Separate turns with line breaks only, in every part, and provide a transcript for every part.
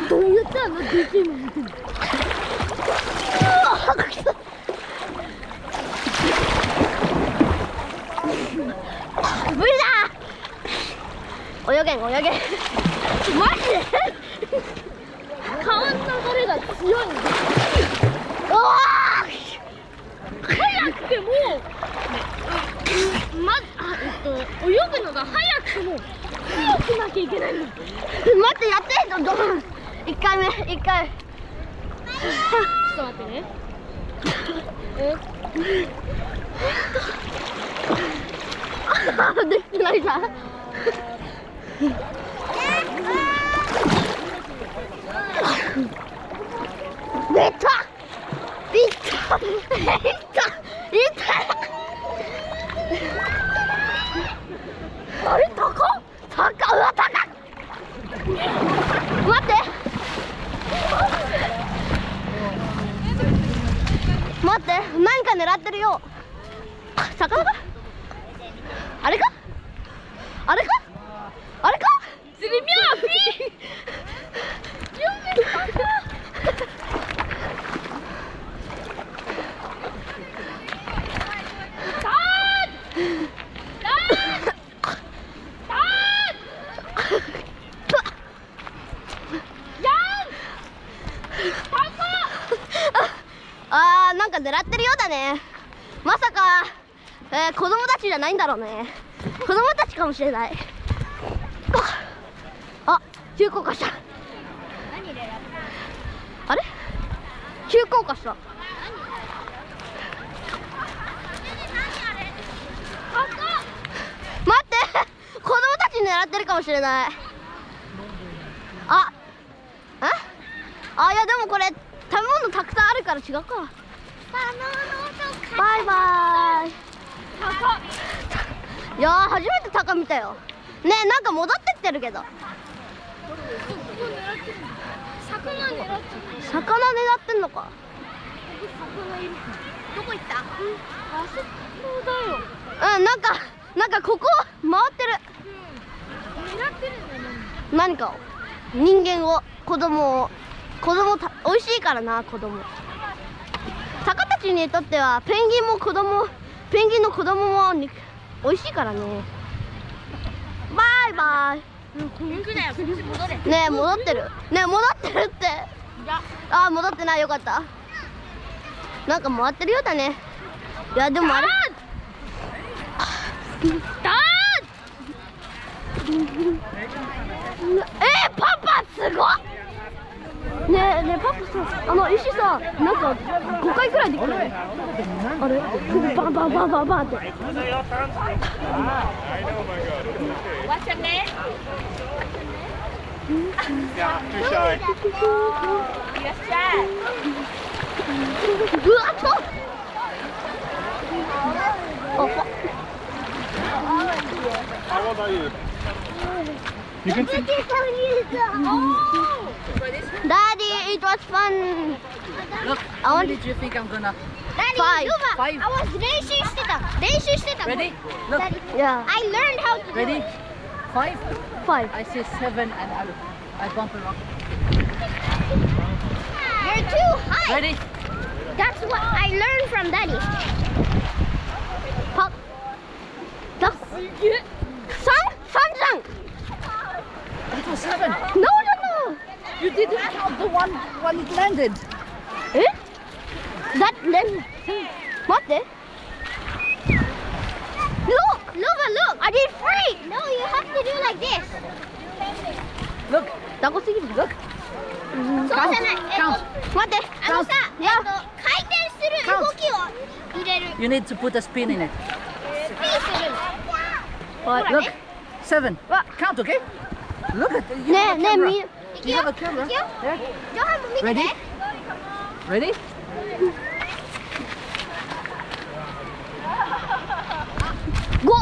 どうやったの？でけえの見てる。無理だ。泳げん泳げん。マジで川の流れが強いんだ。おお早くても泳ぐのが早くても強くなきゃいけないの。待ってやって1回目1回ちょっと待ってね。できてないじゃん。出たいったあれ高っうわ高っ待って待って何か狙ってるよ。魚かあれかあれかあれか釣りミャーピーなんか狙ってるようだね。まさか、子供たちじゃないんだろうね。子供たちかもしれない。あ、急降下した。あれ急降下した。待って子供たち狙ってるかもしれない。いやでもこれ食べ物たくさんあるから違うか。バイバイ。いやー初めてタカ見たよ。ねえなんか戻ってってるけど。魚狙ってんのか。どこ行った？あそこだよ。なんかここ回ってる。狙ってるんだよ。何かを人間を子供美味しいからな子供。タカたちにとってはペンギンの子供も美味しいからね。バイバイ。ねえ戻ってるって。ああ戻ってない。よかった。なんか回ってるようだね。いやでもあれパパすごいねえパパさ石さなんか5回くらいできるね。あれバンバンって。What's your name?
Yeah, too shy.
You're shy.
How old are you? You can see.
Daddy, it was fun.
Look, how many did you think I'm gonna?
Daddy,
Five.
I was 練習してた。
Ready? Look.
Yeah. I learned how to do
Ready?
it.
5.
Five.
I say 7 and I bump it up.
You're too high.
Ready?
That's what I learned from Daddy. Pop. Sun.
It was 7.
No.
You didn't count the one when it landed.
That landed. What the? Look. I did 3. No, you have to do like this.
Look.
Look. そうじゃない。待って。回転する動きを入れる。
You need to put a spin in it.
スピンする。
Look. 7. Count, okay? Look at you. You have a camera. Yeah. Ready? Ready?
Go.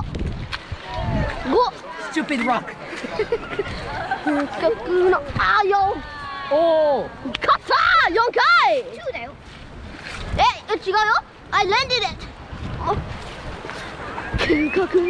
Stupid rock.
4。Oh. 勝った！ 4 回。2だよ。違うよ。I landed it. 究極の